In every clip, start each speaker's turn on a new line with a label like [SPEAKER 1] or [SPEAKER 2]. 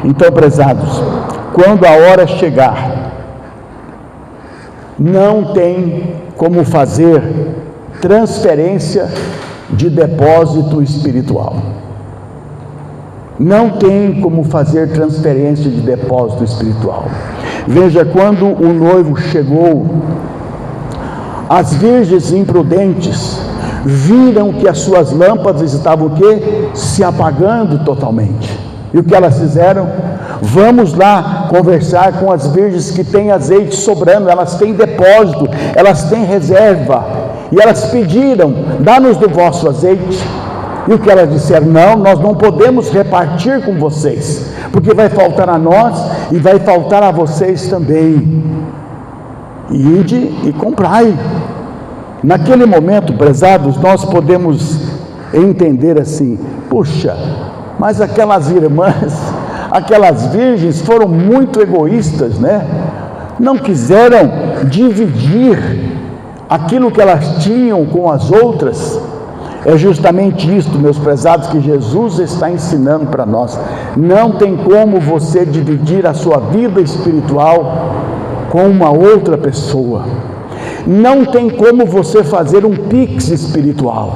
[SPEAKER 1] Então, prezados, quando a hora chegar, não tem como fazer transferência de depósito espiritual. Não tem como fazer transferência de depósito espiritual. Veja, quando o noivo chegou, as virgens imprudentes viram que as suas lâmpadas estavam o quê? Se apagando totalmente. E o que elas fizeram? Vamos lá conversar com as virgens que têm azeite sobrando, elas têm depósito, elas têm reserva. E elas pediram: dá-nos do vosso azeite. E o que elas disseram? Não, nós não podemos repartir com vocês, porque vai faltar a nós e vai faltar a vocês também. Ide e comprai. Naquele momento, prezados, nós podemos entender assim: puxa, mas aquelas irmãs, aquelas virgens foram muito egoístas, né? Não quiseram dividir aquilo que elas tinham com as outras. É justamente isto, meus prezados, que Jesus está ensinando para nós. Não tem como você dividir a sua vida espiritual com uma outra pessoa. Não tem como você fazer um pix espiritual.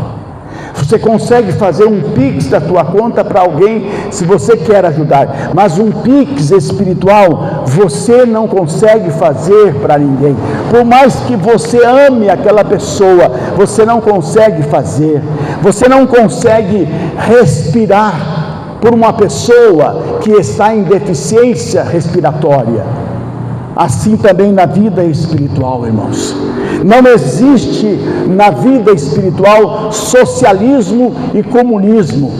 [SPEAKER 1] Você consegue fazer um pix da tua conta para alguém se você quer ajudar, mas um pix espiritual você não consegue fazer para ninguém. Por mais que você ame aquela pessoa, você não consegue fazer. Você não consegue respirar por uma pessoa que está em deficiência respiratória. Assim também na vida espiritual, irmãos. Não existe na vida espiritual socialismo e comunismo.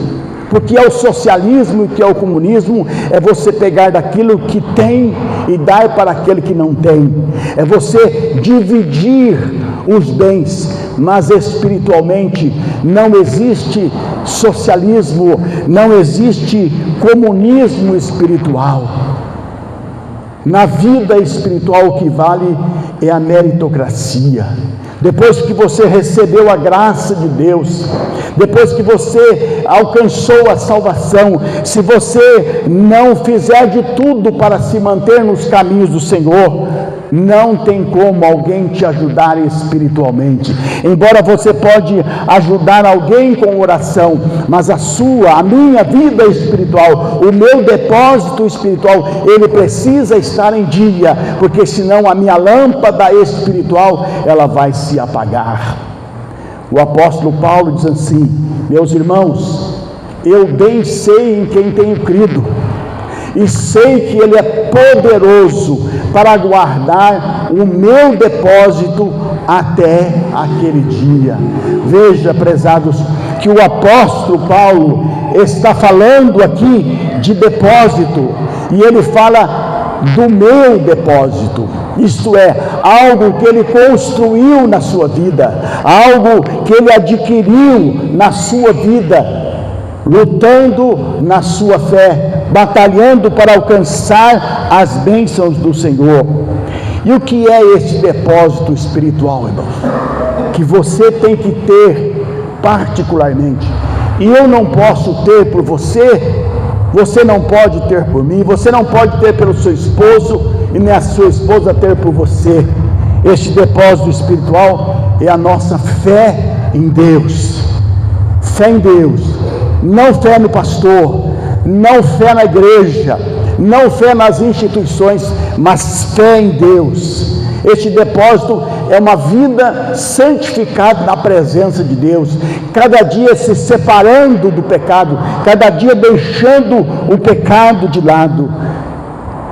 [SPEAKER 1] Porque é o socialismo e que é o comunismo, é você pegar daquilo que tem e dar para aquele que não tem. É você dividir os bens, mas espiritualmente não existe socialismo, não existe comunismo espiritual. Na vida espiritual o que vale é a meritocracia. Depois que você recebeu a graça de Deus, depois que você alcançou a salvação, se você não fizer de tudo para se manter nos caminhos do Senhor, não tem como alguém te ajudar espiritualmente. Embora você pode ajudar alguém com oração, mas a minha vida espiritual, o meu depósito espiritual, ele precisa estar em dia, porque senão a minha lâmpada espiritual, ela vai se apagar. O apóstolo Paulo diz assim: meus irmãos, eu bem sei em quem tenho crido, e sei que Ele é poderoso para guardar o meu depósito até aquele dia. Veja, prezados, que o apóstolo Paulo está falando aqui de depósito, e ele fala do meu depósito. Isto é, algo que ele construiu na sua vida, algo que ele adquiriu na sua vida, lutando na sua fé, batalhando para alcançar as bênçãos do Senhor. E o que é esse depósito espiritual, irmãos? Que você tem que ter particularmente. E eu não posso ter por você, você não pode ter por mim, você não pode ter pelo seu esposo, e nem a sua esposa ter por você. Este depósito espiritual é a nossa fé em Deus. Fé em Deus. Não fé no pastor, não fé na igreja, não fé nas instituições, mas fé em Deus. Este depósito é uma vida santificada na presença de Deus, cada dia se separando do pecado, cada dia deixando o pecado de lado.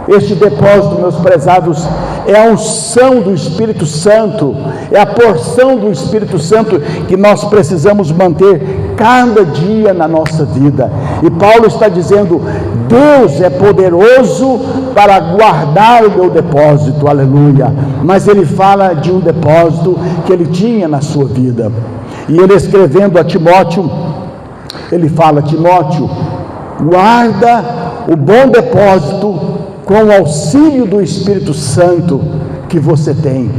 [SPEAKER 1] Este depósito, meus prezados, é a unção do Espírito Santo, é a porção do Espírito Santo que nós precisamos manter cada dia na nossa vida. E Paulo está dizendo: Deus é poderoso para guardar o meu depósito, aleluia. Mas ele fala de um depósito que ele tinha na sua vida. E ele, escrevendo a Timóteo, ele fala: Timóteo, guarda o bom depósito com o auxílio do Espírito Santo que você tem.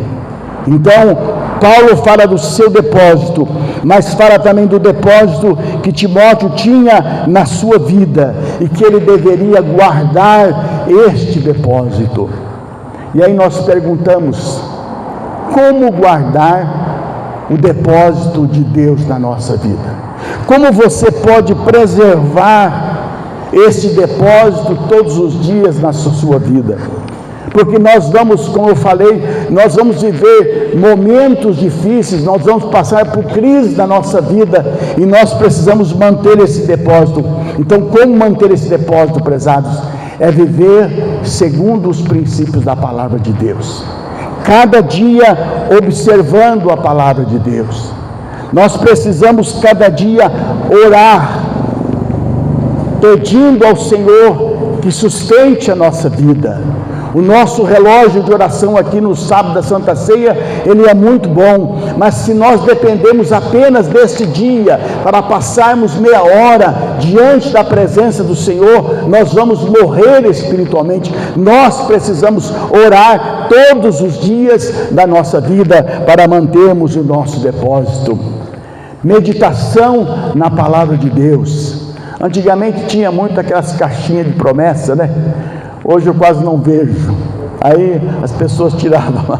[SPEAKER 1] Então, Paulo fala do seu depósito, mas fala também do depósito que Timóteo tinha na sua vida. e que ele deveria guardar este depósito. E aí nós perguntamos: como guardar o depósito de Deus na nossa vida? Como você pode preservar este depósito todos os dias na sua vida? Porque nós vamos, como eu falei, nós vamos viver momentos difíceis, nós vamos passar por crises na nossa vida e nós precisamos manter esse depósito. Então, como manter esse depósito, prezados? É viver segundo os princípios da palavra de Deus. Cada dia observando a palavra de Deus. Nós precisamos cada dia orar, pedindo ao Senhor que sustente a nossa vida. O nosso relógio de oração aqui no sábado da Santa Ceia, ele é muito bom, mas se nós dependemos apenas deste dia para passarmos meia hora diante da presença do Senhor, nós vamos morrer espiritualmente. Nós precisamos orar todos os dias da nossa vida para mantermos o nosso depósito. Meditação na palavra de Deus. Antigamente tinha muito aquelas caixinhas de promessa, né? Hoje eu quase não vejo. Aí as pessoas tiravam,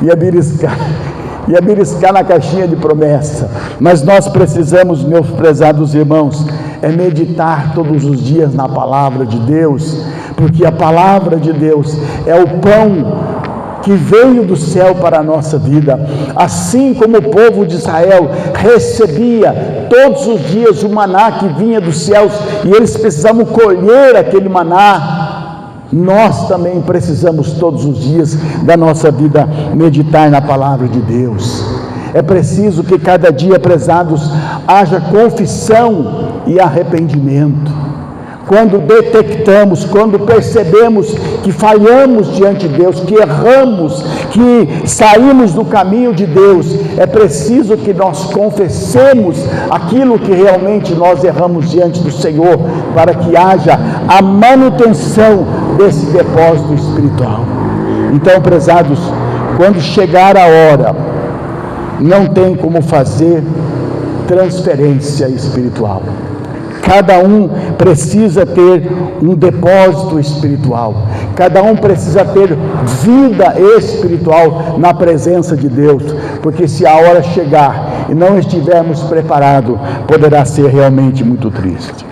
[SPEAKER 1] ia beliscar na caixinha de promessa. Mas nós precisamos, meus prezados irmãos, meditar todos os dias na palavra de Deus, porque a palavra de Deus é o pão que veio do céu para a nossa vida. Assim como o povo de Israel recebia todos os dias o maná que vinha dos céus, e eles precisavam colher aquele maná, nós também precisamos todos os dias da nossa vida meditar na palavra de Deus. É preciso que cada dia, prezados, haja confissão e arrependimento. Quando detectamos, quando percebemos que falhamos diante de Deus, que erramos, que saímos do caminho de Deus, é preciso que nós confessemos aquilo que realmente nós erramos diante do Senhor, para que haja a manutenção desse depósito espiritual. Então, prezados, quando chegar a hora, não tem como fazer transferência espiritual. Cada um precisa ter um depósito espiritual. Cada um precisa ter vida espiritual na presença de Deus. Porque se a hora chegar e não estivermos preparados, poderá ser realmente muito triste.